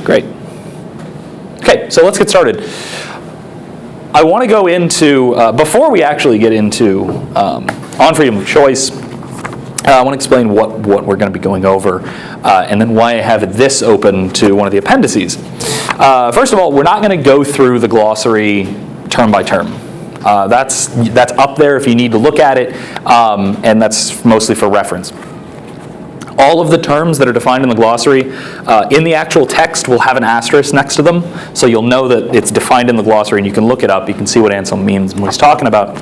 Great. Okay, so let's get started. I want to go into, before we actually get into on freedom of choice, I want to explain what we're going to be going over, and then why I have this open to one of the appendices. First of all, we're not going to go through the glossary term by term. That's up there if you need to look at it, and that's mostly for reference. All of the terms that are defined in the glossary in the actual text will have an asterisk next to them, so you'll know that it's defined in the glossary and you can look it up. You can see what Anselm means and what he's talking about.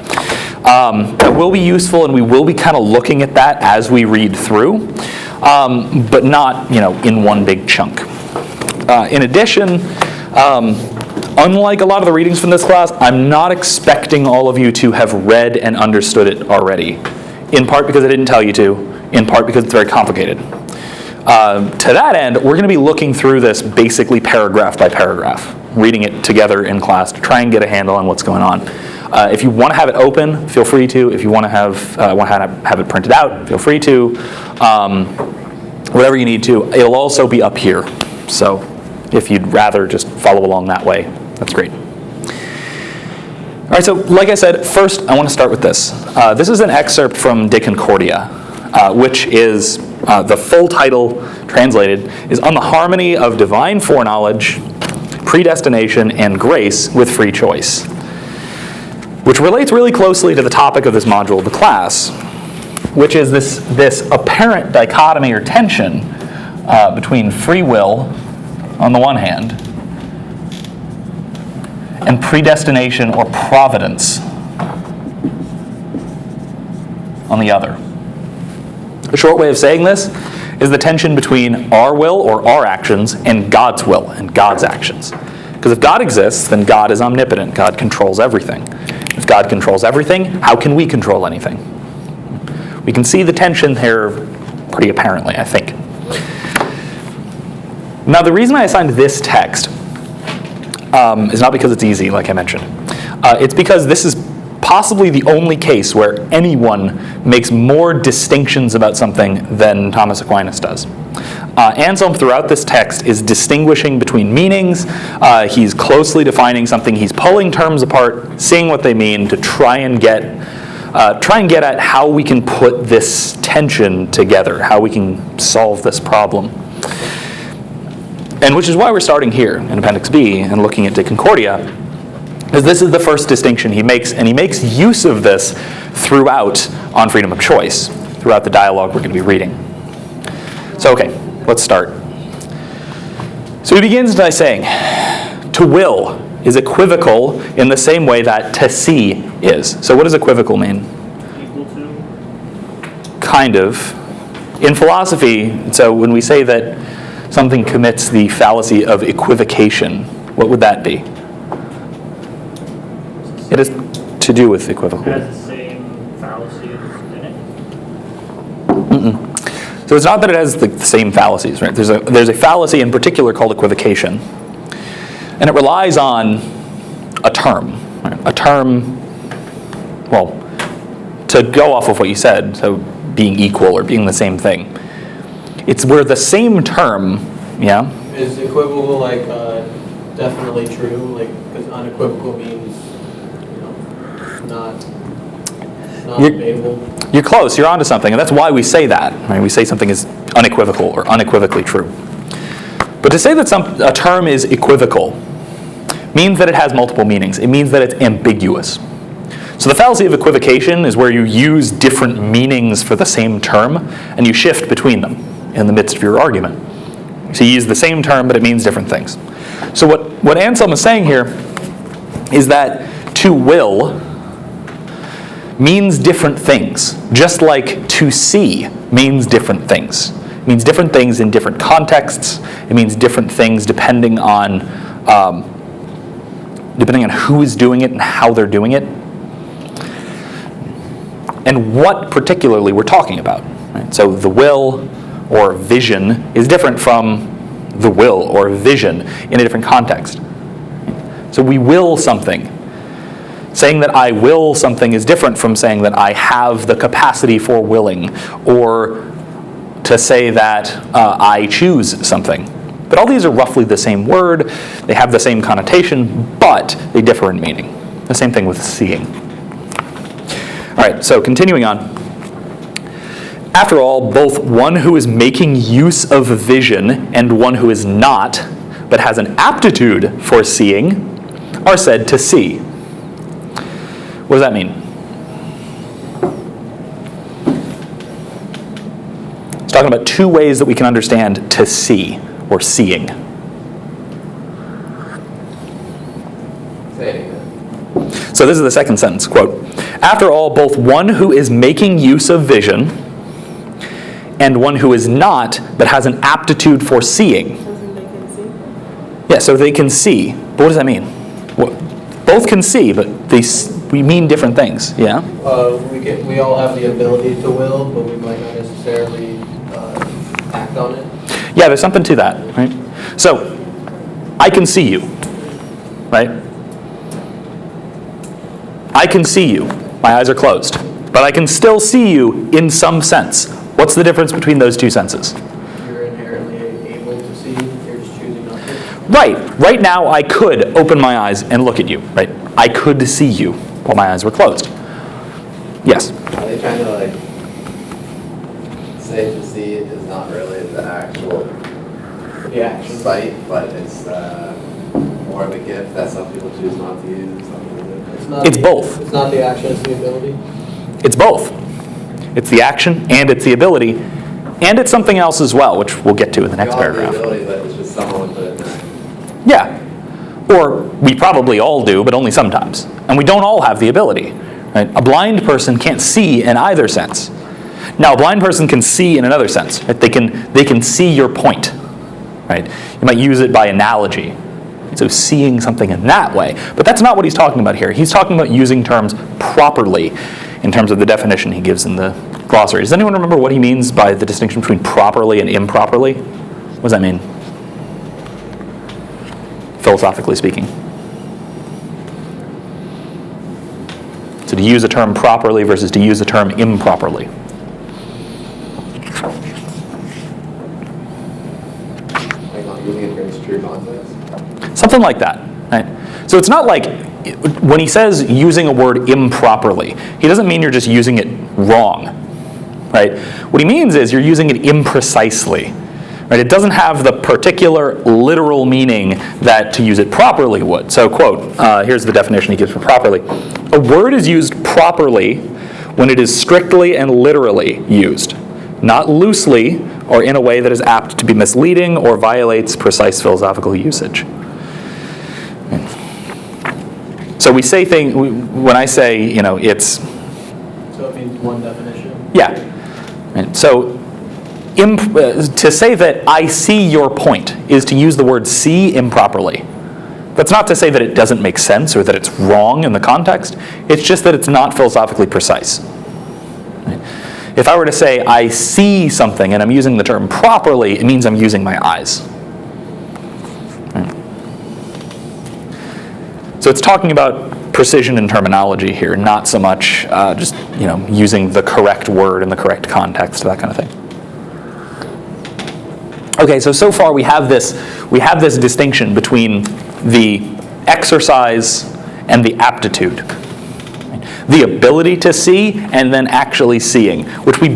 That will be useful, and we will be kind of looking at that as we read through, but not in one big chunk. In addition, unlike a lot of the readings from this class, I'm not expecting all of you to have read and understood it already, in part because I didn't tell you to, in part because it's very complicated. To that end, we're going to be looking through this basically paragraph by paragraph, reading it together in class to try and get a handle on what's going on. If you want to have it open, feel free to. If you want to have it printed out, feel free to. Whatever you need to. It'll also be up here. So if you'd rather just follow along that way, that's great. All right, so like I said, first I want to start with this. This is an excerpt from De Concordia, which is, the full title translated, is On the Harmony of Divine Foreknowledge, Predestination, and Grace with Free Choice, which relates really closely to the topic of this module of the class, which is this apparent dichotomy or tension between free will on the one hand and predestination or providence on the other. A short way of saying this is the tension between our will or our actions and God's will and God's actions. Because if God exists, then God is omnipotent. God controls everything. If God controls everything, how can we control anything? We can see the tension here pretty apparently, I think. Now, the reason I assigned this text is not because it's easy, like I mentioned. It's because this is possibly the only case where anyone makes more distinctions about something than Thomas Aquinas does. Anselm, throughout this text, is distinguishing between meanings. He's closely defining something. He's pulling terms apart, seeing what they mean to try and get at how we can put this tension together, how we can solve this problem. And which is why we're starting here in Appendix B and looking at De Concordia, because this is the first distinction he makes, and he makes use of this throughout On Freedom of Choice, throughout the dialogue we're going to be reading. So, okay, let's start. So he begins by saying, to will is equivocal in the same way that to see is. So what does equivocal mean? Equal to? Kind of. In philosophy, so when we say that something commits the fallacy of equivocation, what would that be? It has to do with equivocal. It has the same fallacy in it? Mm-mm. So it's not that it has the same fallacies, right? There's a fallacy in particular called equivocation, and it relies on a term. Right? A term, well, to go off of what you said, so being equal or being the same thing. It's where the same term, yeah? Is equivocal like definitely true? Like, because unequivocal means, not debatable? You're close, you're onto something, and that's why we say that. Right? We say something is unequivocal or unequivocally true. But to say that a term is equivocal means that it has multiple meanings. It means that it's ambiguous. So the fallacy of equivocation is where you use different meanings for the same term, and you shift between them in the midst of your argument. So you use the same term, but it means different things. So what Anselm is saying here is that to will means different things, just like to see means different things. It means different things in different contexts. It means different things depending on who is doing it and how they're doing it, and what particularly we're talking about. Right? So the will or vision is different from the will or vision in a different context. So we will something. Saying that I will something is different from saying that I have the capacity for willing, or to say that I choose something. But all these are roughly the same word, they have the same connotation, but they differ in meaning. The same thing with seeing. All right, so continuing on. After all, both one who is making use of vision and one who is not, but has an aptitude for seeing, are said to see. What does that mean? It's talking about two ways that we can understand to see, or seeing. Say it again. So this is the second sentence, quote, after all, both one who is making use of vision and one who is not, but has an aptitude for seeing. Doesn't they can see? Yeah, so they can see. But what does that mean? Both can see, but we mean different things, yeah? We all have the ability to will, but we might not necessarily act on it. Yeah, there's something to that, right? So, I can see you, right? I can see you. My eyes are closed. But I can still see you in some sense. What's the difference between those two senses? You're inherently able to see, you're just choosing not to. Right. Right now, I could open my eyes and look at you, right? I could see you while my eyes were closed. Yes? Are they trying to like say to see is not really the actual sight, but it's more of a gift that some people choose not to use? It's both. It's not the action, it's the ability. It's both. It's the action and it's the ability. And it's something else as well, which we'll get to in the next We all have paragraph. the ability, but it's just someone would put it there. Yeah. Or we probably all do, but only sometimes. And we don't all have the ability. Right? A blind person can't see in either sense. Now, a blind person can see in another sense. Right? They can see your point. Right? You might use it by analogy. So seeing something in that way. But that's not what he's talking about here. He's talking about using terms properly in terms of the definition he gives in the glossary. Does anyone remember what he means by the distinction between properly and improperly? What does that mean? Philosophically speaking. So to use a term properly versus to use a term improperly. Like not using it for its true context. Something like that. Right? So it's not like, when he says using a word improperly, he doesn't mean you're just using it wrong. Right? What he means is you're using it imprecisely. Right? It doesn't have the particular literal meaning that to use it properly would. So, quote, here's the definition he gives for properly. A word is used properly when it is strictly and literally used, not loosely or in a way that is apt to be misleading or violates precise philosophical usage. So we say things, when I say, it's... So it means one definition? Yeah. Right. So to say that I see your point is to use the word see improperly. That's not to say that it doesn't make sense or that it's wrong in the context. It's just that it's not philosophically precise. Right? If I were to say I see something and I'm using the term properly, it means I'm using my eyes. Right? So it's talking about precision in terminology here, not so much just using the correct word in the correct context, that kind of thing. Okay, so far we have this distinction between the exercise and the aptitude. The ability to see and then actually seeing, which we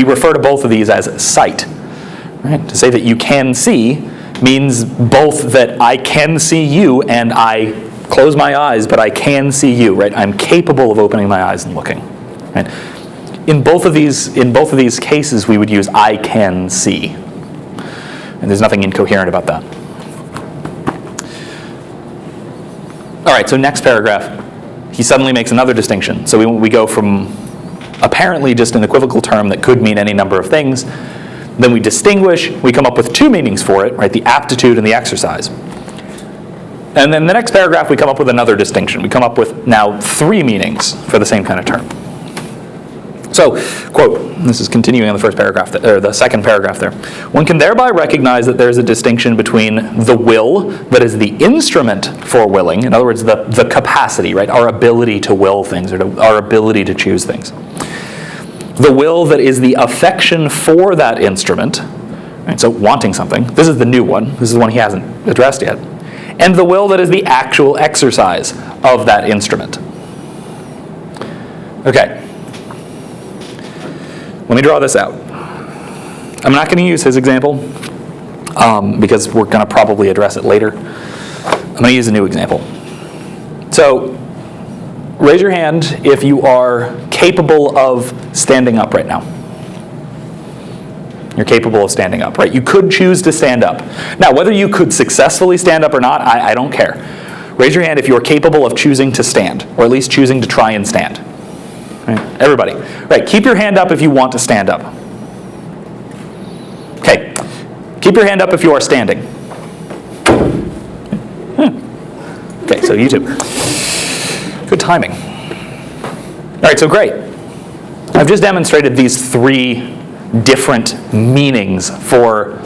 refer to both of these as sight. Right? To say that you can see means both that I can see you and I close my eyes, but I can see you. Right? I'm capable of opening my eyes and looking. Right? In both of these cases, we would use I can see. And there's nothing incoherent about that. All right, so next paragraph, he suddenly makes another distinction. So we go from apparently just an equivocal term that could mean any number of things. Then we distinguish, we come up with two meanings for it, right? The aptitude and the exercise. And then the next paragraph, we come up with another distinction. We come up with now three meanings for the same kind of term. So, quote, this is continuing on the first paragraph, or the second paragraph there. One can thereby recognize that there's a distinction between the will that is the instrument for willing, in other words, the capacity, right, our ability to will things, or our ability to choose things. The will that is the affection for that instrument, Right? So wanting something. This is the new one. This is the one he hasn't addressed yet. And the will that is the actual exercise of that instrument. Okay. Let me draw this out. I'm not going to use his example because we're going to probably address it later. I'm going to use a new example. So, raise your hand if you are capable of standing up right now. You're capable of standing up, right? You could choose to stand up. Now, whether you could successfully stand up or not, I don't care. Raise your hand if you're capable of choosing to stand, or at least choosing to try and stand. Right? Everybody. Right, keep your hand up if you want to stand up. Okay, keep your hand up if you are standing. Okay, so you too. Good timing. All right, so great. I've just demonstrated these three different meanings for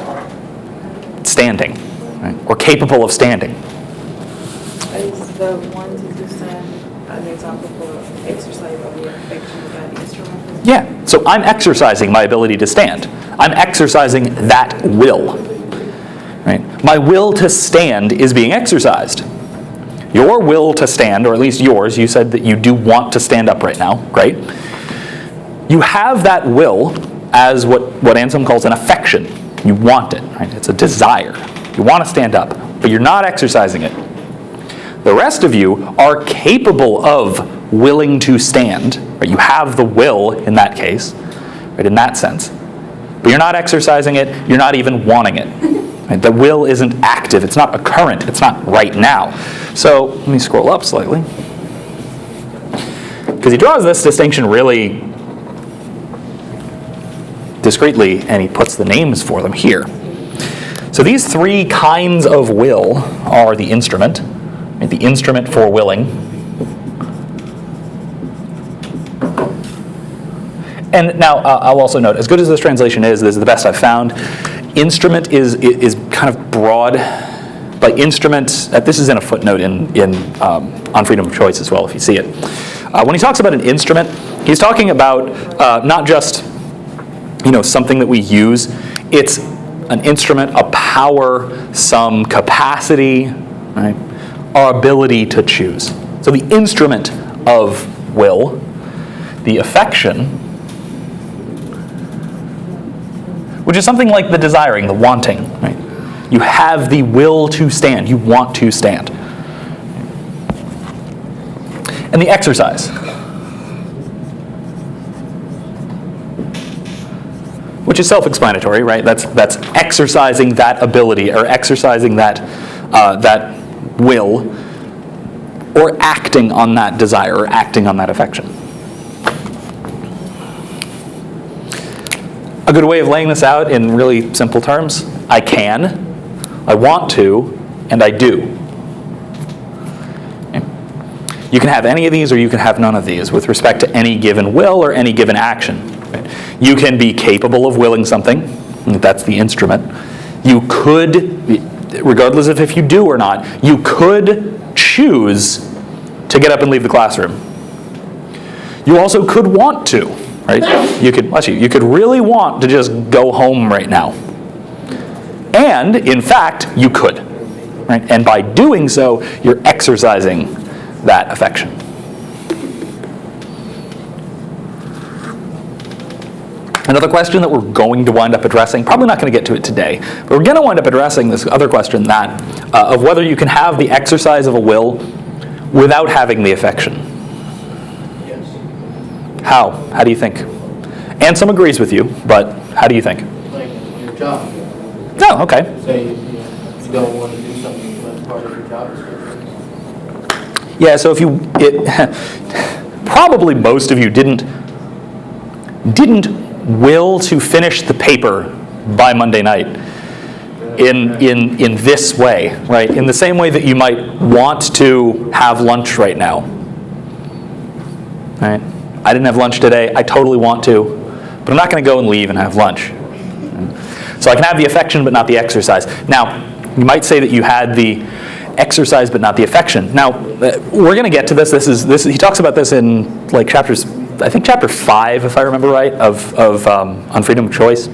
standing, right? Or capable of standing. Is the one to stand an example for exercise of the affection of that instrument? Yeah, so I'm exercising my ability to stand. I'm exercising that will. Right? My will to stand is being exercised. Your will to stand, or at least yours, you said that you do want to stand up right now, great. You have that will as what Anselm calls an affection. You want it, right? It's a desire. You want to stand up, but you're not exercising it. The rest of you are capable of willing to stand. Right? You have the will in that case, right, in that sense. But you're not exercising it, you're not even wanting it. Right? The will isn't active, it's not current, it's not right now. So let me scroll up slightly. Because he draws this distinction really discreetly, and he puts the names for them here. So these three kinds of will are the instrument, right? The instrument for willing. And now I'll also note, as good as this translation is, this is the best I've found. Instrument is kind of broad. By instrument, this is in a footnote in On Freedom of Choice as well, if you see it. When he talks about an instrument, he's talking about not just something that we use. It's an instrument, a power, some capacity, right? Our ability to choose. So the instrument of will, the affection, which is something like the desiring, the wanting, right? You have the will to stand. You want to stand. And the exercise, which is self-explanatory, right? That's exercising that ability or exercising that will, or acting on that desire or acting on that affection. A good way of laying this out in really simple terms: I can, I want to, and I do. Okay. You can have any of these or you can have none of these with respect to any given will or any given action. Right? You can be capable of willing something, that's the instrument. You could, regardless of if you do or not, you could choose to get up and leave the classroom. You also could want to, right? You could really want to just go home right now. And, in fact, you could. Right? And by doing so, you're exercising that affection. Another question that we're going to wind up addressing, probably not going to get to it today, but we're going to wind up addressing this other question of whether you can have the exercise of a will without having the affection. Yes. How? How do you think? Anselm agrees with you, but how do you think? Like your job. Oh, okay. Say you don't want to do something that's part of your job description. Yeah, so if probably most of you didn't will to finish the paper by Monday night in this way, right? In the same way that you might want to have lunch right now. Right? I didn't have lunch today. I totally want to, but I'm not going to go and leave and have lunch. So I can have the affection but not the exercise. Now, you might say that you had the exercise but not the affection. Now, we're going to get to this. He talks about this in like chapters, I think chapter 5, if I remember right, of On Freedom of Choice.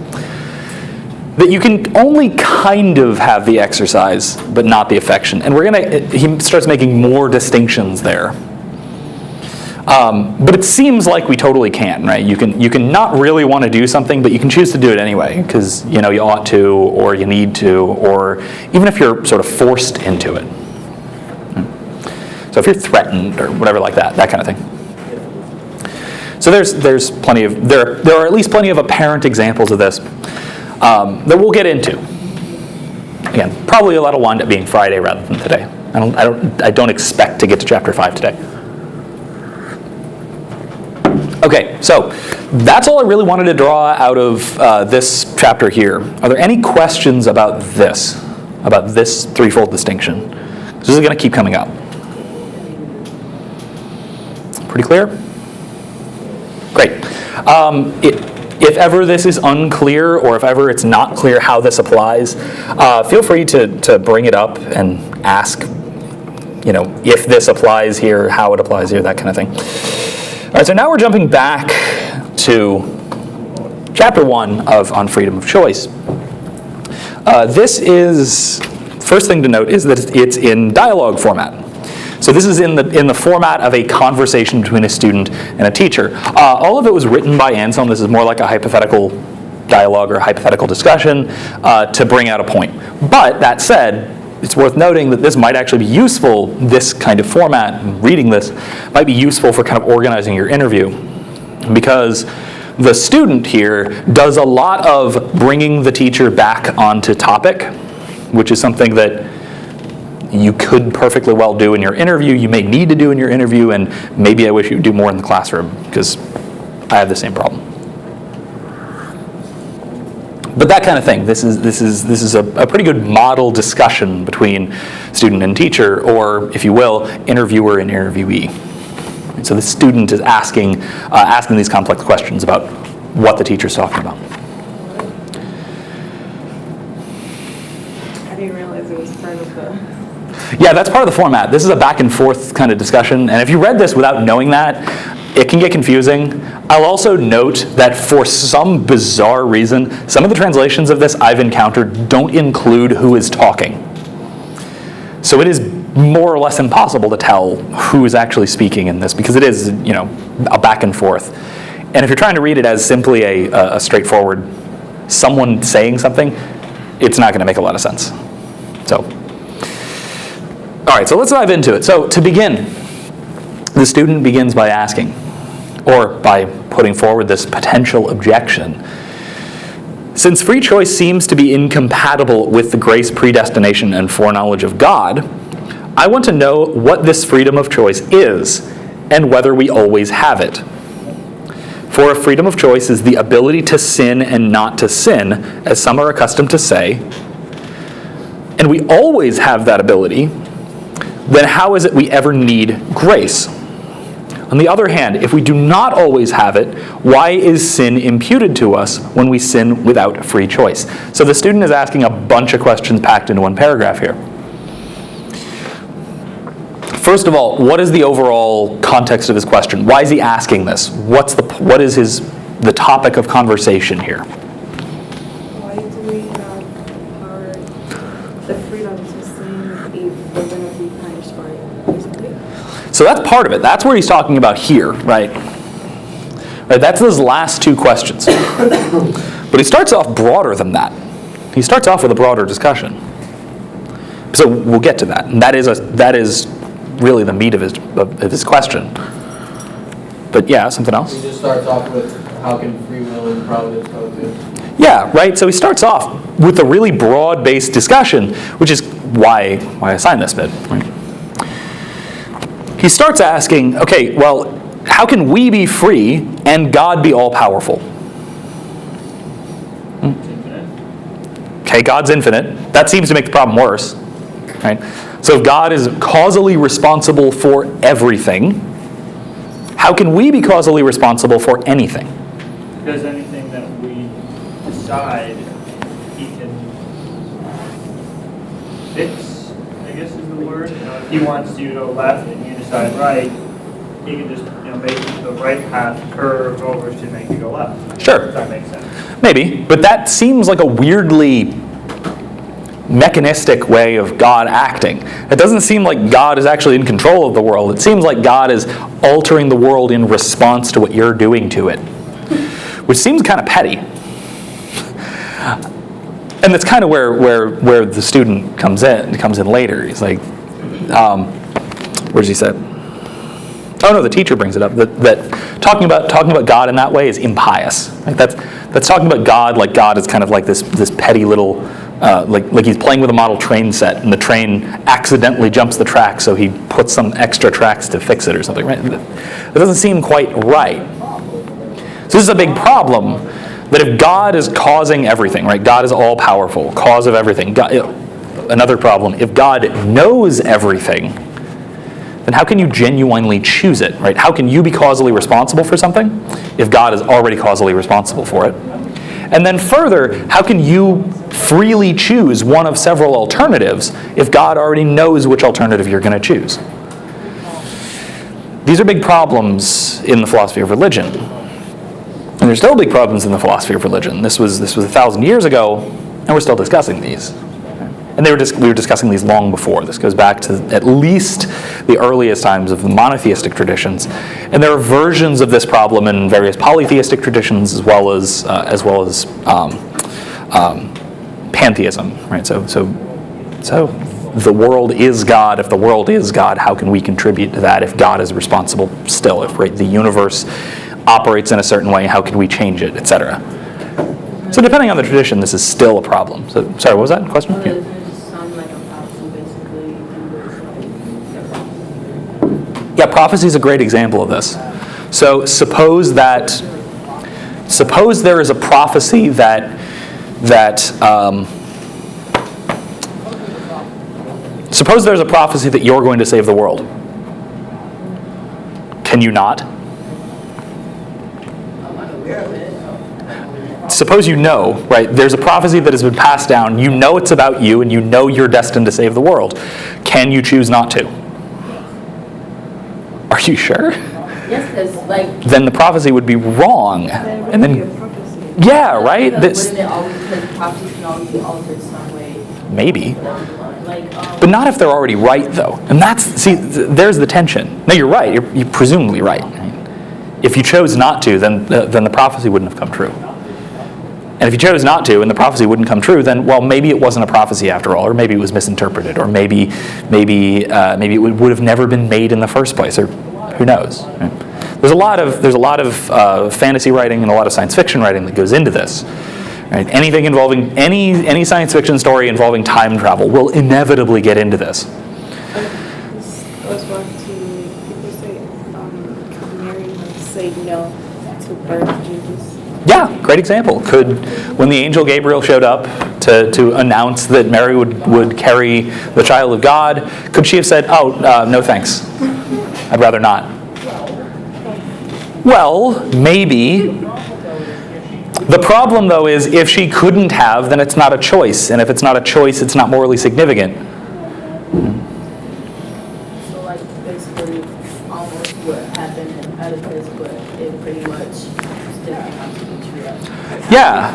that you can only kind of have the exercise, but not the affection. And he starts making more distinctions there. But it seems like we totally can, right? You can not really want to do something, but you can choose to do it anyway, because you ought to, or you need to, or even if you're sort of forced into it. So if you're threatened or whatever like that kind of thing. So there's plenty of there are at least plenty of apparent examples of this that we'll get into. Again, probably a lot will wind up being Friday rather than today. I don't expect to get to chapter 5 today. Okay, so that's all I really wanted to draw out of this chapter here. Are there any questions about this threefold distinction? This is going to keep coming up. Pretty clear? Great. If ever this is unclear, or if ever it's not clear how this applies, feel free to bring it up and ask, if this applies here, how it applies here, that kind of thing. All right, so now we're jumping back to chapter 1 of On Freedom of Choice. First thing to note is that it's in dialogue format. So this is in the format of a conversation between a student and a teacher. All of it was written by Anselm. This is more like a hypothetical dialogue or hypothetical discussion to bring out a point. But that said, it's worth noting that this might actually be useful, this kind of format, reading this, might be useful for kind of organizing your interview. Because the student here does a lot of bringing the teacher back onto topic, which is something that you could perfectly well do in your interview, you may need to do in your interview, and maybe I wish you'd do more in the classroom, because I have the same problem. But that kind of thing, this is a pretty good model discussion between student and teacher, or, if you will, interviewer and interviewee. So the student is asking these complex questions about what the teacher's talking about. I didn't realize it was part of the... Yeah, that's part of the format. This is a back and forth kind of discussion, and if you read this without knowing that, it can get confusing. I'll also note that for some bizarre reason, some of the translations of this I've encountered don't include who is talking. So it is more or less impossible to tell who is actually speaking in this, because it is, a back and forth. And if you're trying to read it as simply a straightforward someone saying something, it's not going to make a lot of sense. So, all right, so let's dive into it. So to begin, the student begins by asking, or by putting forward this potential objection. Since free choice seems to be incompatible with the grace, predestination, and foreknowledge of God, I want to know what this freedom of choice is, and whether we always have it. For if freedom of choice is the ability to sin and not to sin, as some are accustomed to say, and we always have that ability, then how is it we ever need grace? On the other hand, if we do not always have it, why is sin imputed to us when we sin without free choice? So the student is asking a bunch of questions packed into one paragraph here. First of all, what is the overall context of his question? Why is he asking this? What is the topic of conversation here? Why do we have the freedom to sin if we're going to be punished for it, basically? So that's part of it. That's where he's talking about here, right? That's those last two questions. But he starts off broader than that. He starts off with a broader discussion. So we'll get to that. And that is really the meat of his question. But yeah, something else? He just starts off with, how can free will and providence coexist? Yeah, right? So he starts off with a really broad-based discussion, which is why I assigned this bit, right? He starts asking, okay, well, how can we be free and God be all-powerful? Okay, God's infinite. That seems to make the problem worse, right? So if God is causally responsible for everything, how can we be causally responsible for anything? Because anything that we decide, he can fix, I guess is the word. If he wants you to go left and you decide right, he can just, make the right path curve over to make you go left. Sure. If that makes sense. Maybe, but that seems like a weirdly mechanistic way of God acting. It doesn't seem like God is actually in control of the world. It seems like God is altering the world in response to what you're doing to it, which seems kind of petty. And that's kind of where the student comes in later. He's like, where does he say? Oh no, the teacher brings it up that talking about God in that way is impious. Like that's talking about God like God is kind of like this petty little like he's playing with a model train set and the train accidentally jumps the track, so he puts some extra tracks to fix it or something. Right? It doesn't seem quite right. So this is a big problem. That if God is causing everything, right? God is all powerful, cause of everything. God, another problem, if God knows everything, then how can you genuinely choose it, right? How can you be causally responsible for something if God is already causally responsible for it? And then further, how can you freely choose one of several alternatives if God already knows which alternative you're going to choose? These are big problems in the philosophy of religion. And there's still big problems in the philosophy of religion. This was 1,000 years ago, and we're still discussing these. And we were discussing these long before. This goes back to at least the earliest times of the monotheistic traditions. And there are versions of this problem in various polytheistic traditions as well as pantheism. Right? So the world is God. If the world is God, how can we contribute to that if God is responsible still? If the universe operates in a certain way, how can we change it, etc. So depending on the tradition, this is still a problem. So, sorry, what was that question? Yeah. Yeah, prophecy is a great example of this. So suppose there is a prophecy suppose there's a prophecy that you're going to save the world. Can you not? Suppose you know, right? There's a prophecy that has been passed down. You know it's about you, and you know you're destined to save the world. Can you choose not to? Are you sure? Yes, because then the prophecy would be wrong. And then, yeah, right. Wouldn't it always, because prophecies can always be altered some way? Maybe. But not if they're already right, though. And there's the tension. No, you're right. You're presumably right. If you chose not to, then the prophecy wouldn't have come true. And if you chose not to, and the prophecy wouldn't come true, then maybe it wasn't a prophecy after all, or maybe it was misinterpreted, or maybe it would have never been made in the first place, or who knows? Right? There's a lot of fantasy writing and a lot of science fiction writing that goes into this. Right? Anything involving any science fiction story involving time travel will inevitably get into this. This goes back to people say Mary might say no to birth Jesus. Yeah, great example. When the angel Gabriel showed up to announce that Mary would carry the child of God, could she have said, no thanks, I'd rather not? Well, maybe. The problem, though, is if she couldn't have, then it's not a choice. And if it's not a choice, it's not morally significant. So, basically, almost what happened in Oedipus, but it pretty much still has to be true. Yeah.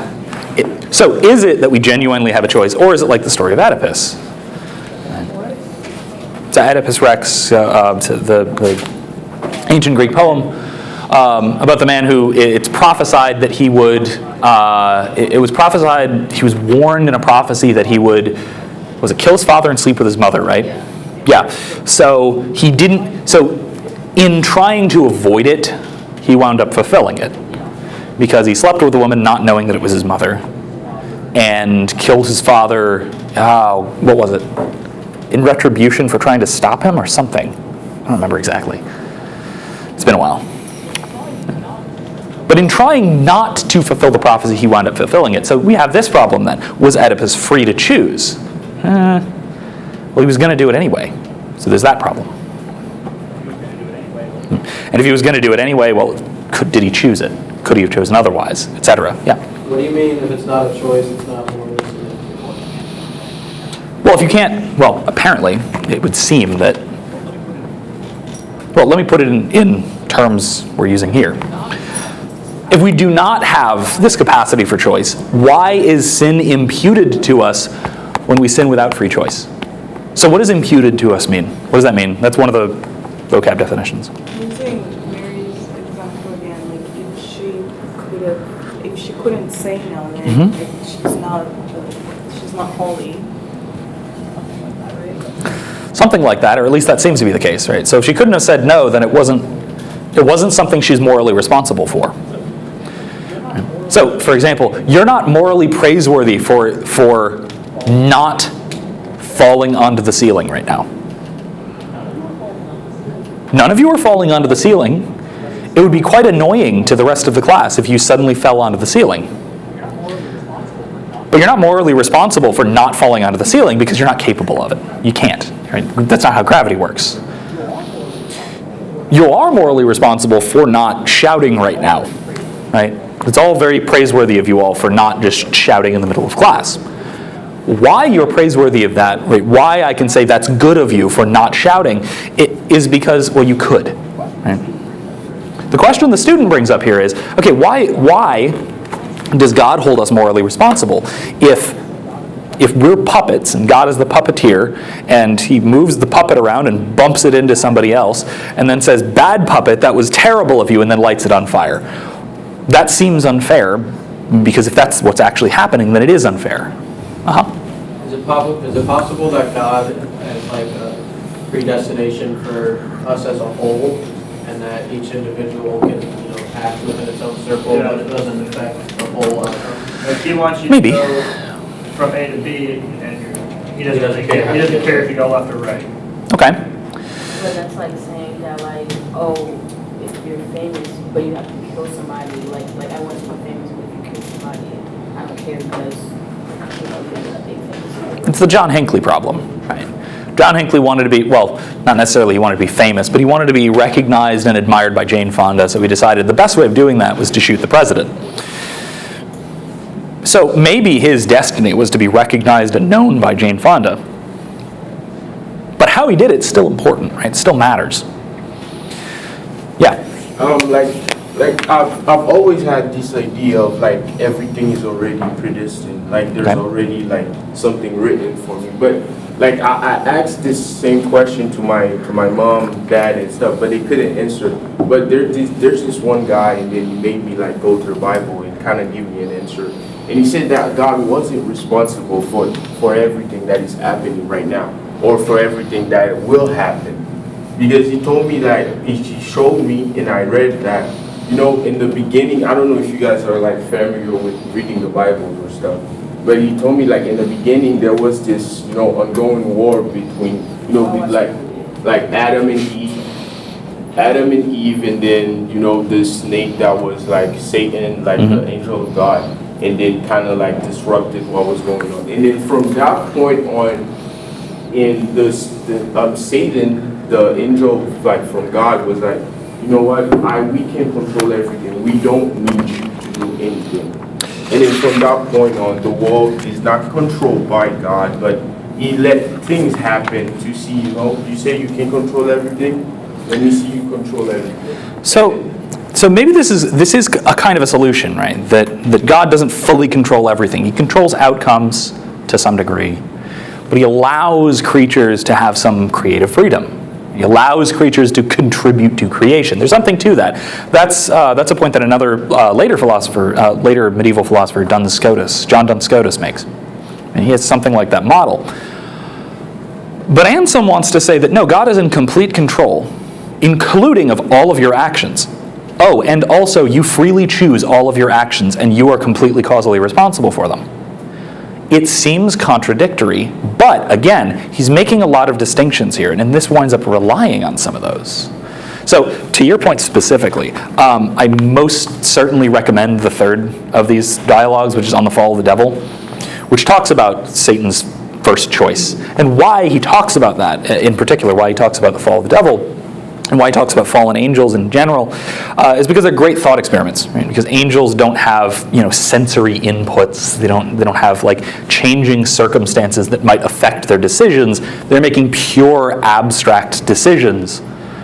So is it that we genuinely have a choice, or is it like the story of Oedipus? So Oedipus Rex, the ancient Greek poem, about the man who it's prophesied that he would, it was prophesied, he was warned in a prophecy that he would, kill his father and sleep with his mother, right? Yeah. So he didn't, so in trying to avoid it, he wound up fulfilling it. Because he slept with a woman not knowing that it was his mother, and killed his father, what was it? In retribution for trying to stop him or something. I don't remember exactly. It's been a while. But in trying not to fulfill the prophecy, he wound up fulfilling it. So we have this problem then. Was Oedipus free to choose? Well, he was going to do it anyway. So there's that problem. And if he was going to do it anyway, did he choose it? Could he have chosen otherwise, etc.? Yeah. What do you mean if it's not a choice, it's not morally significant? Well, if you can't, apparently, it would seem that well, let me put it in terms we're using here. If we do not have this capacity for choice, why is sin imputed to us when we sin without free choice? So what does imputed to us mean? What does that mean? That's one of the vocab definitions. Using Mary's example again, like if she couldn't say no, then like, she's not holy. Something like that, or at least that seems to be the case, right? So if she couldn't have said no, then it wasn't something she's morally responsible for. So, for example, you're not morally praiseworthy for not falling onto the ceiling right now. None of you are falling onto the ceiling. It would be quite annoying to the rest of the class if you suddenly fell onto the ceiling. But you're not morally responsible for not falling onto the ceiling because you're not capable of it. You can't. Right? That's not how gravity works. You are morally responsible for not shouting right now. Right? It's all very praiseworthy of you all for not just shouting in the middle of class. Why you're praiseworthy of that, right, why I can say that's good of you for not shouting, it is because, well, you could. Right? The question the student brings up here is, okay, why does God hold us morally responsible if we're puppets and God is the puppeteer and he moves the puppet around and bumps it into somebody else and then says, bad puppet, that was terrible of you, and then lights it on fire? That seems unfair, because if that's what's actually happening, then it is unfair. Is it possible that God has like a predestination for us as a whole, and that each individual can, act within its own circle, but it doesn't affect the whole outcome? Like he wants you Maybe. to go from A to B, and he doesn't care if you go left or right. Okay. But that's like saying that, like, oh, if you're famous, but you have to kill somebody, like I want to be famous, but if you kill somebody, I don't care because, you ended up being famous. It's the John Hinckley problem, right? John Hinckley wanted to be, well, not necessarily he wanted to be famous, but he wanted to be recognized and admired by Jane Fonda, so he decided the best way of doing that was to shoot the president. So maybe his destiny was to be recognized and known by Jane Fonda. But how he did it's still important, right? It still matters. Yeah. Like I've always had this idea of like everything is already predestined, like there's already like something written for me. But like I asked this same question to my mom, dad, and stuff, but they couldn't answer. But there's this one guy, and then he made me like go to the Bible and kind of give me an answer. And he said that God wasn't responsible for everything that is happening right now, or for everything that will happen. Because he told me that, he showed me, and I read that, in the beginning, I don't know if you guys are like familiar with reading the Bible or stuff, but he told me like in the beginning there was this, ongoing war between, like Adam and Eve, and then, the snake that was like Satan, like the angel of God, and then kind of like disrupted what was going on. And then from that point on, in Satan, the angel like from God was like, you know what, we can control everything. We don't need you to do anything. And then from that point on, the world is not controlled by God, but he let things happen to see, you say you can control everything, let me see you control everything. So maybe this is a kind of a solution, right? That God doesn't fully control everything. He controls outcomes to some degree, but he allows creatures to have some creative freedom. He allows creatures to contribute to creation. There's something to that. That's a point that another later medieval philosopher, John Duns Scotus makes. And he has something like that model. But Anselm wants to say that no, God is in complete control, including of all of your actions. Oh, and also you freely choose all of your actions, and you are completely causally responsible for them. It seems contradictory, but again, he's making a lot of distinctions here, and this winds up relying on some of those. So, to your point specifically, I most certainly recommend the third of these dialogues, which is on the fall of the devil, which talks about Satan's first choice, and why he talks about that, in particular, why he talks about the fall of the devil, and why he talks about fallen angels in general, is because they're great thought experiments. Right? Because angels don't have sensory inputs. They don't have like changing circumstances that might affect their decisions. They're making pure abstract decisions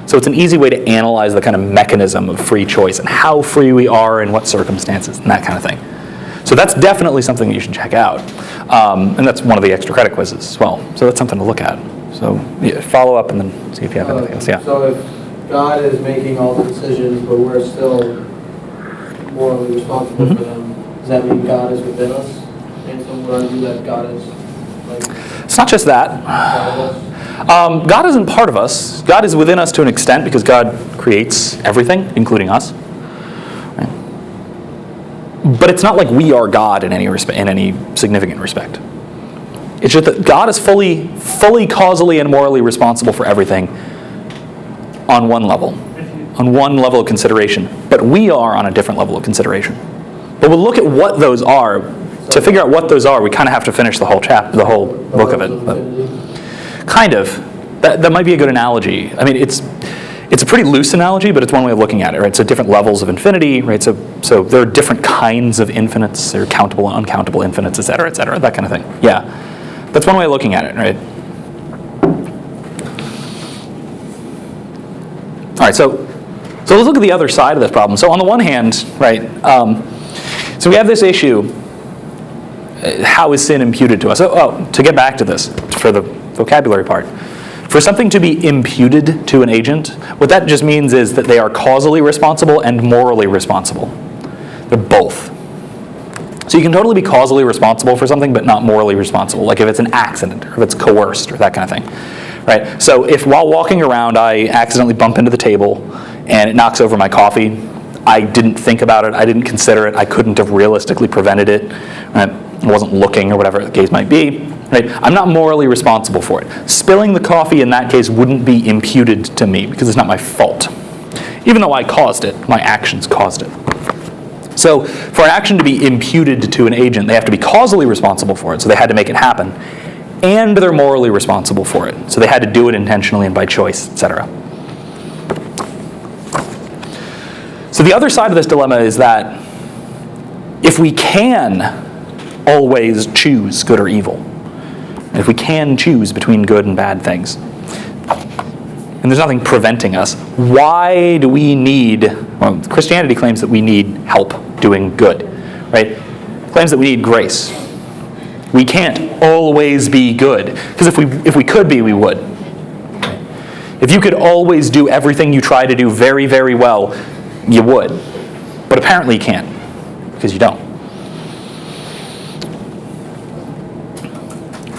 So it's an easy way to analyze the kind of mechanism of free choice and how free we are in what circumstances and that kind of thing. So that's definitely something that you should check out. And that's one of the extra credit quizzes as well. So that's something to look at. So yeah, follow up and then see if you have anything else. Yeah. So if God is making all the decisions, but we're still morally responsible for them, does that mean God is within us? And so would argue that God is like It's not just that. part of us? God isn't part of us. God is within us to an extent because God creates everything, including us. Right? But it's not like we are God in any significant respect. It's just that God is fully causally and morally responsible for everything on one level of consideration. But we are on a different level of consideration. But we'll look at what those are. To figure out what those are, we kind of have to finish the whole chapter, the whole book of it. But kind of. That might be a good analogy. I mean, it's a pretty loose analogy, but it's one way of looking at it, right? So different levels of infinity, right? So there are different kinds of infinites. There are countable and uncountable infinites, et cetera, that kind of thing. Yeah. That's one way of looking at it, right? All right, so let's look at the other side of this problem. So on the one hand, right, so we have this issue, how is sin imputed to us? To get back to this, for the vocabulary part. For something to be imputed to an agent, what that just means is that they are causally responsible and morally responsible. They're both. So you can totally be causally responsible for something, but not morally responsible, like if it's an accident, or if it's coerced, or that kind of thing. Right? So if while walking around I accidentally bump into the table and it knocks over my coffee, I didn't think about it, I didn't consider it, I couldn't have realistically prevented it, right? I wasn't looking, or whatever the case might be. Right? I'm not morally responsible for it. Spilling the coffee in that case wouldn't be imputed to me because it's not my fault. Even though I caused it, my actions caused it. So for an action to be imputed to an agent, they have to be causally responsible for it, so they had to make it happen. And they're morally responsible for it, so they had to do it intentionally and by choice, etc. So the other side of this dilemma is that if we can always choose good or evil, if we can choose between good and bad things, and there's nothing preventing us, why do we need, well, Christianity claims that we need help doing good, right? Claims that we need grace. We can't always be good, because if we could be, we would. If you could always do everything you try to do very, very well, you would. But apparently you can't, because you don't.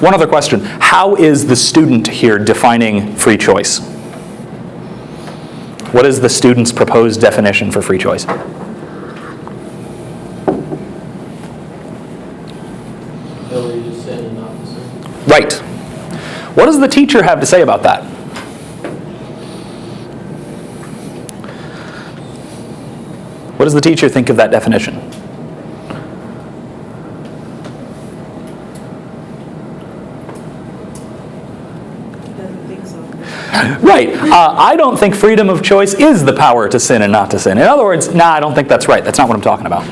One other question. How is the student here defining free choice? What is the student's proposed definition for free choice? Ability to sin and not to sin. Right. What does the teacher have to say about that? What does the teacher think of that definition? Doesn't think so. Right. I don't think freedom of choice is the power to sin and not to sin. In other words, I don't think that's right. That's not what I'm talking about.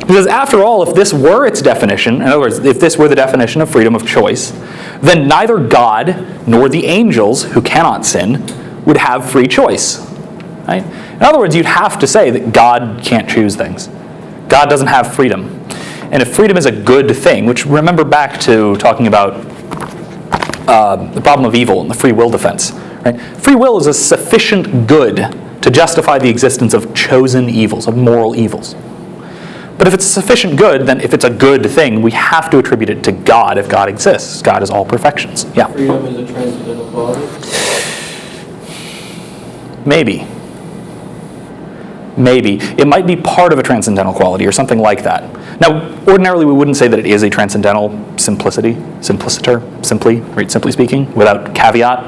Because after all, if this were its definition, in other words, if this were the definition of freedom of choice, then neither God nor the angels, who cannot sin, would have free choice. Right? In other words, you'd have to say that God can't choose things. God doesn't have freedom. And if freedom is a good thing, which remember back to talking about the problem of evil and the free will defense. Right? Free will is a sufficient good to justify the existence of chosen evils, of moral evils. But if it's a sufficient good, then if it's a good thing, we have to attribute it to God if God exists. God is all perfections. Yeah? Freedom is a transcendental quality. Maybe. It might be part of a transcendental quality or something like that. Now, ordinarily we wouldn't say that it is a transcendental simplicity, simply, right, simply speaking, without caveat.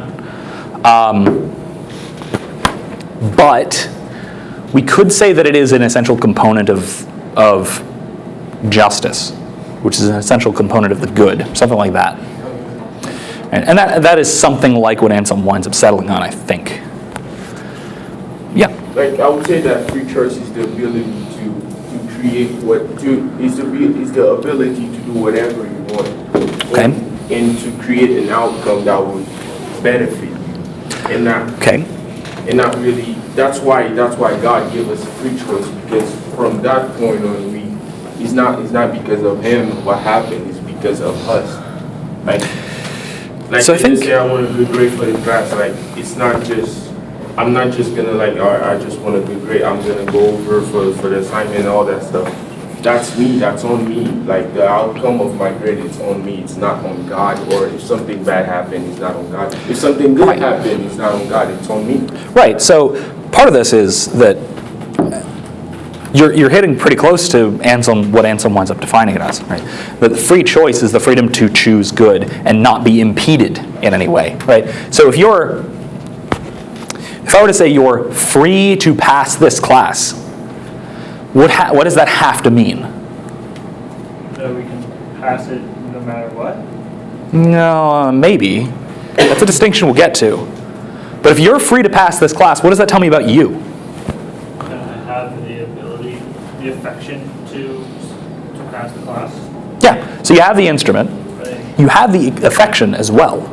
But we could say that it is an essential component of justice, which is an essential component of the good, something like that. And that is something like what Anselm winds up settling on, I think. Yeah. Like I would say that free choice is the ability to create is the ability to do whatever you want. Okay. And to create an outcome that would benefit you. and not Okay. and not really. That's why God gave us free choice, because from that point on, it's not because of him what happened. It's because of us. Like So I they think- just say I want a good grade for the class. Like it's not just. I'm not just gonna like, all right, I just want a good grade. I'm gonna go over for the assignment and all that stuff. That's me. That's on me. Like the outcome of my grade, it's on me. It's not on God. Or if something bad happened, it's not on God. If something good Right. happened, it's not on God. It's on me. Right. So part of this is that you're hitting pretty close to Anselm, what Anselm winds up defining it as. Right. That free choice is the freedom to choose good and not be impeded in any way. Right. So if I were to say you're free to pass this class, what does that have to mean? So we can pass it no matter what? No, maybe. That's a distinction we'll get to. But if you're free to pass this class, what does that tell me about you? And I have the ability, the affection to pass the class. Yeah, so you have the instrument. Right? You have the affection as well.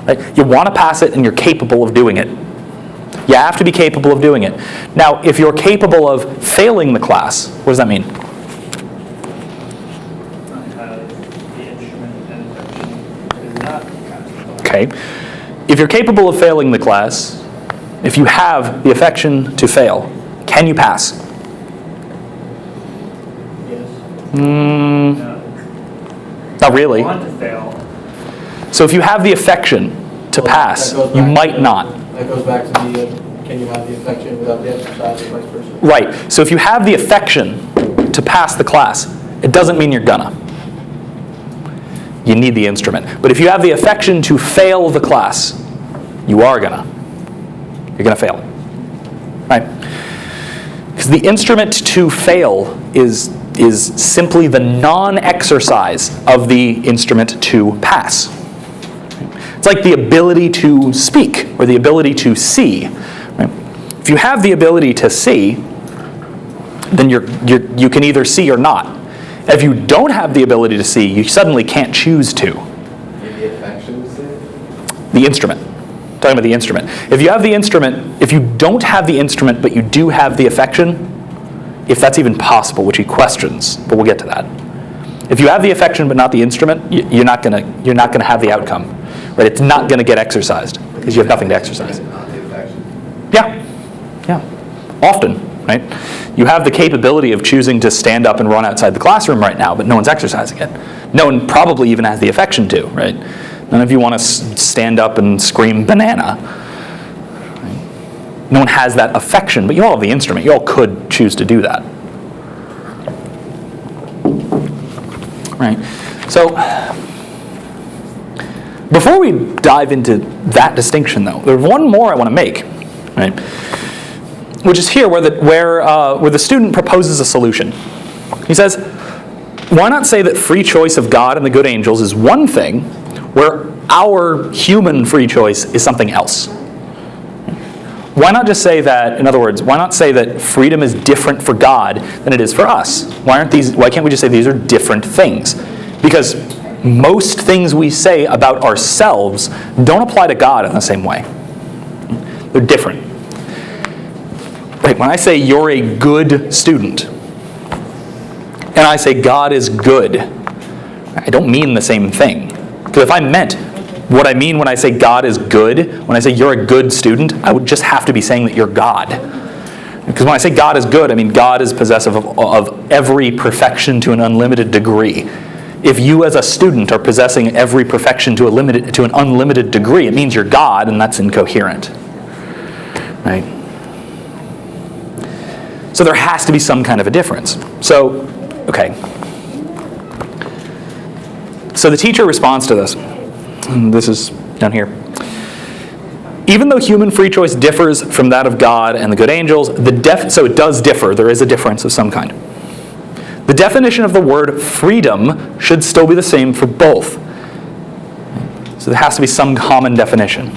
Right? You want to pass it and you're capable of doing it. You have to be capable of doing it. Now, if you're capable of failing the class, what does that mean? I have the instrument and affection to not pass the class. Okay. If you're capable of failing the class, if you have the affection to fail, can you pass? Yes. No, Not really. I want to fail. So if you have the affection to Well, pass, that goes you back might to- not. That goes back to the, can you have the affection without the exercise, or vice versa? Right. So if you have the affection to pass the class, it doesn't mean you're gonna. You need the instrument. But if you have the affection to fail the class, you are gonna. You're gonna fail. Right? Because the instrument to fail is simply the non-exercise of the instrument to pass. It's like the ability to speak or the ability to see. Right? If you have the ability to see, then you can either see or not. If you don't have the ability to see, you suddenly can't choose to. Give the affection to say? The instrument. I'm talking about the instrument. If you have the instrument, if you don't have the instrument but you do have the affection, if that's even possible, which he questions, but we'll get to that. If you have the affection but not the instrument, you're not gonna have the outcome. Right? It's not gonna get exercised because you have nothing to exercise. Not the affection. Yeah. Often, right? You have the capability of choosing to stand up and run outside the classroom right now, but no one's exercising it. No one probably even has the affection to, right? None of you want to stand up and scream banana. Right? No one has that affection, but you all have the instrument. You all could choose to do that. Right? So, before we dive into that distinction, though, there's one more I want to make, right? Which is here where the student proposes a solution. He says, why not say that free choice of God and the good angels is one thing, where our human free choice is something else? Why not just say that, in other words, why not say that freedom is different for God than it is for us? Why can't we just say these are different things? Because most things we say about ourselves don't apply to God in the same way. They're different. Right, when I say you're a good student, and I say God is good, I don't mean the same thing. Because if I meant what I mean when I say God is good, when I say you're a good student, I would just have to be saying that you're God. Because when I say God is good, I mean God is possessive of every perfection to an unlimited degree. If you as a student are possessing every perfection to an unlimited degree, it means you're God, and that's incoherent. Right? So there has to be some kind of a difference. So, okay. So the teacher responds to this. And this is down here. Even though human free choice differs from that of God and the good angels, so it does differ. There is a difference of some kind. The definition of the word freedom should still be the same for both. So there has to be some common definition.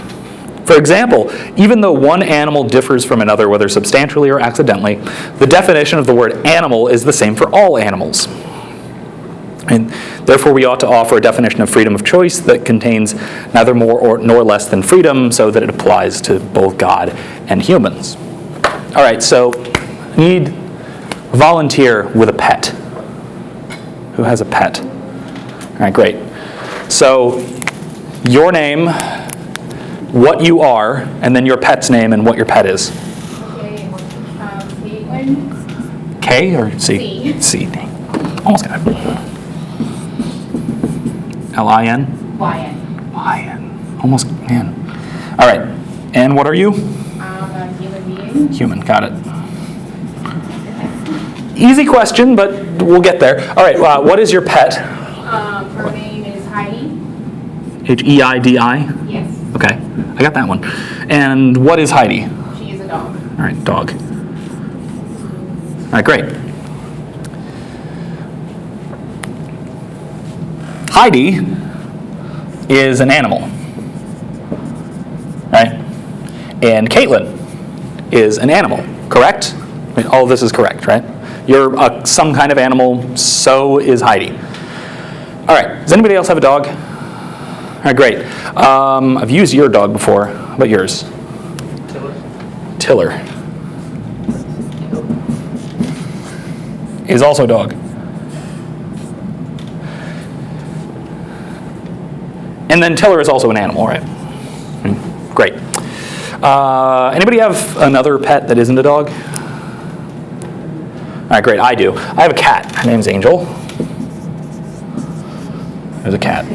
For example, even though one animal differs from another, whether substantially or accidentally, the definition of the word animal is the same for all animals. And therefore, we ought to offer a definition of freedom of choice that contains neither more nor less than freedom, so that it applies to both God and humans. All right, so I need a volunteer with a pet. Who has a pet? All right, great. So your name, what you are, and then your pet's name and what your pet is. Okay, Caitlin. K or C? C. C. Almost got it. L-I-N? YN. Y-N. Almost, man. All right. And what are you? I'm a human being. Human. Got it. Easy question, but we'll get there. All right. What is your pet? Her name is Heidi. H-E-I-D-I? Yes. Okay. I got that one. And what is Heidi? She is a dog. All right. Dog. All right. Great. Heidi is an animal, right? And Caitlin is an animal, correct? I mean, all of this is correct, right? You're some kind of animal, so is Heidi. All right, does anybody else have a dog? All right, great. I've used your dog before. How about yours? Tiller. Is also a dog. And then Tiller is also an animal, right? Great. Anybody have another pet that isn't a dog? All right, great, I do. I have a cat. Her name's Angel. There's a cat.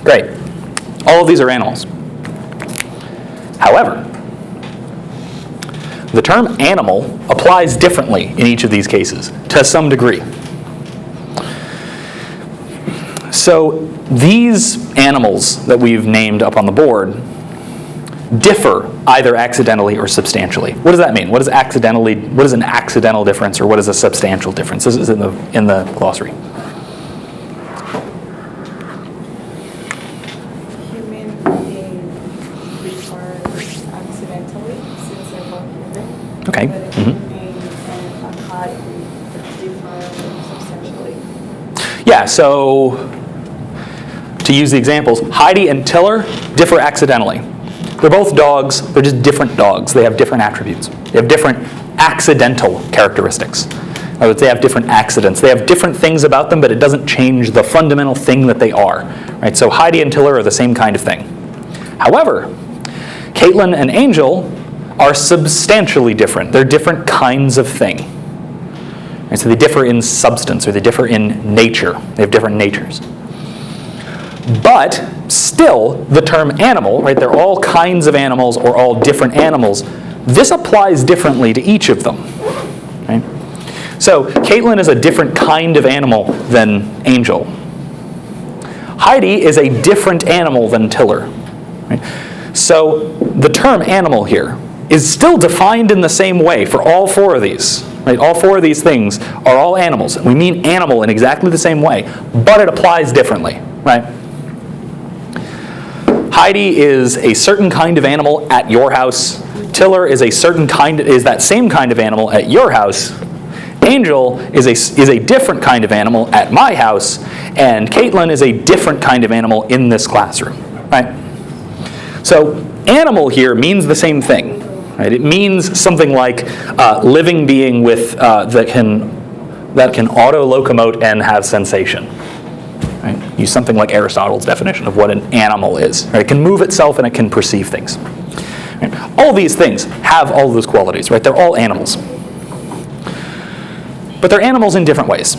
Great. All of these are animals. However, the term animal applies differently in each of these cases, to some degree. So these animals that we've named up on the board differ either accidentally or substantially. What does that mean? What is an accidental difference, or what is a substantial difference? This is in the glossary. Human being referred accidentally, since they're both human. Okay. But a human being and a cat differ substantially. Yeah, so to use the examples, Heidi and Tiller differ accidentally. They're both dogs, they're just different dogs. They have different attributes. They have different accidental characteristics. In other words, they have different accidents. They have different things about them, but it doesn't change the fundamental thing that they are. Right? So Heidi and Tiller are the same kind of thing. However, Caitlin and Angel are substantially different. They're different kinds of thing. Right? So they differ in substance, or they differ in nature. They have different natures. But still, the term animal, right, they're all kinds of animals or all different animals. This applies differently to each of them. Right? So Caitlin is a different kind of animal than Angel. Heidi is a different animal than Tiller. Right? So the term animal here is still defined in the same way for all four of these. Right? All four of these things are all animals. We mean animal in exactly the same way, but it applies differently. Right? Heidi is a certain kind of animal at your house. Tiller is that same kind of animal at your house. Angel is a different kind of animal at my house, and Caitlin is a different kind of animal in this classroom. Right? So animal here means the same thing. Right? It means something like living being with that can auto-locomote and have sensation. Right? Use something like Aristotle's definition of what an animal is. Right? It can move itself and it can perceive things. Right? All these things have all those qualities. Right? They're all animals. But they're animals in different ways.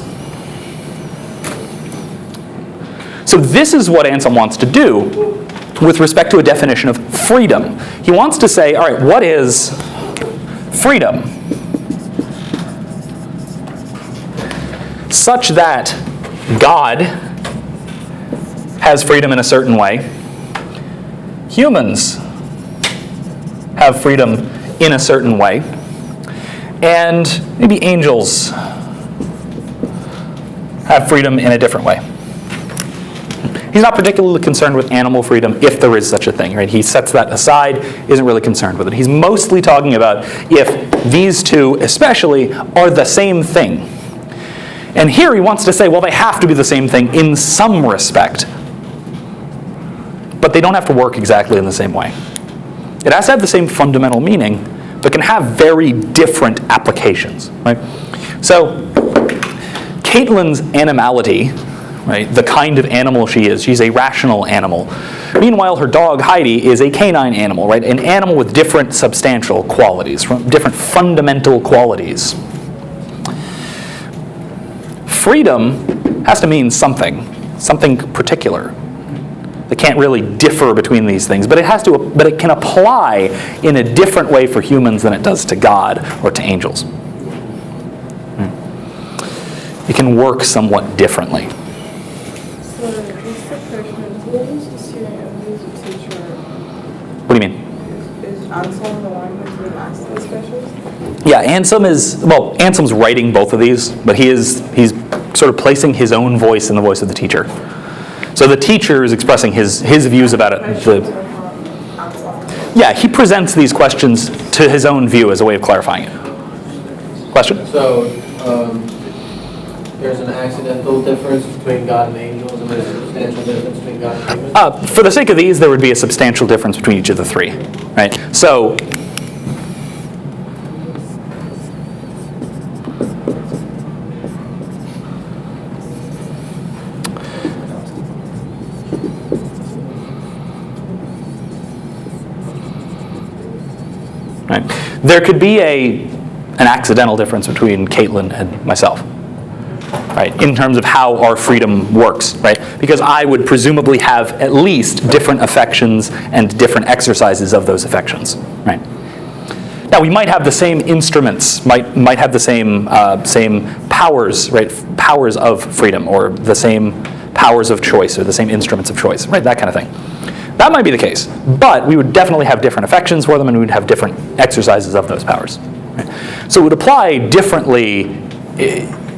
So this is what Anselm wants to do with respect to a definition of freedom. He wants to say, all right, what is freedom? Such that God has freedom in a certain way. Humans have freedom in a certain way. And maybe angels have freedom in a different way. He's not particularly concerned with animal freedom, if there is such a thing. Right? He sets that aside, isn't really concerned with it. He's mostly talking about if these two especially are the same thing. And here he wants to say, well, they have to be the same thing in some respect. But they don't have to work exactly in the same way. It has to have the same fundamental meaning, but can have very different applications. Right? So, Caitlin's animality, right, the kind of animal she is, she's a rational animal. Meanwhile, her dog, Heidi, is a canine animal, right? An animal with different substantial qualities, different fundamental qualities. Freedom has to mean something particular. It can't really differ between these things, but it can apply in a different way for humans than it does to God or to angels. It can work somewhat differently. So, just a question, who is the student and who is the teacher? What do you mean? Is Anselm the one who's being asked these questions? Yeah, Anselm's writing both of these, but he's sort of placing his own voice in the voice of the teacher. So the teacher is expressing his views about it. Yeah, he presents these questions to his own view as a way of clarifying it. Question? So, there's an accidental difference between God and angels, and there's a substantial difference between God and humans? For the sake of these, there would be a substantial difference between each of the three, right? So, right, there could be an accidental difference between Caitlin and myself. Right, in terms of how our freedom works, right? Because I would presumably have at least different affections and different exercises of those affections, right? Now we might have the same instruments, might have the same powers, right? Powers of freedom, or the same powers of choice, or the same instruments of choice, right? That kind of thing. That might be the case, but we would definitely have different affections for them, and we would have different exercises of those powers. Right? So it would apply differently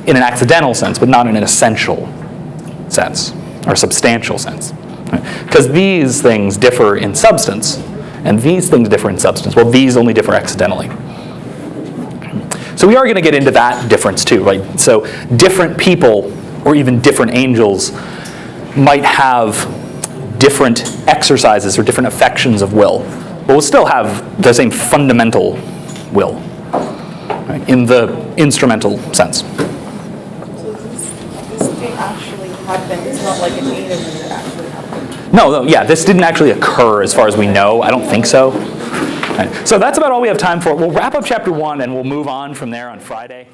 in an accidental sense, but not in an essential sense, or substantial sense. Because these things differ in substance, and these things differ in substance. Well, these only differ accidentally. So we are going to get into that difference too, right? So different people, or even different angels, might have different exercises or different affections of will, but we'll still have the same fundamental will, right, in the instrumental sense. This thing actually happened. It's not like an alien that actually happened. No, yeah, this didn't actually occur as far as we know. I don't think so. Right. So that's about all we have time for. We'll wrap up chapter 1 and we'll move on from there on Friday.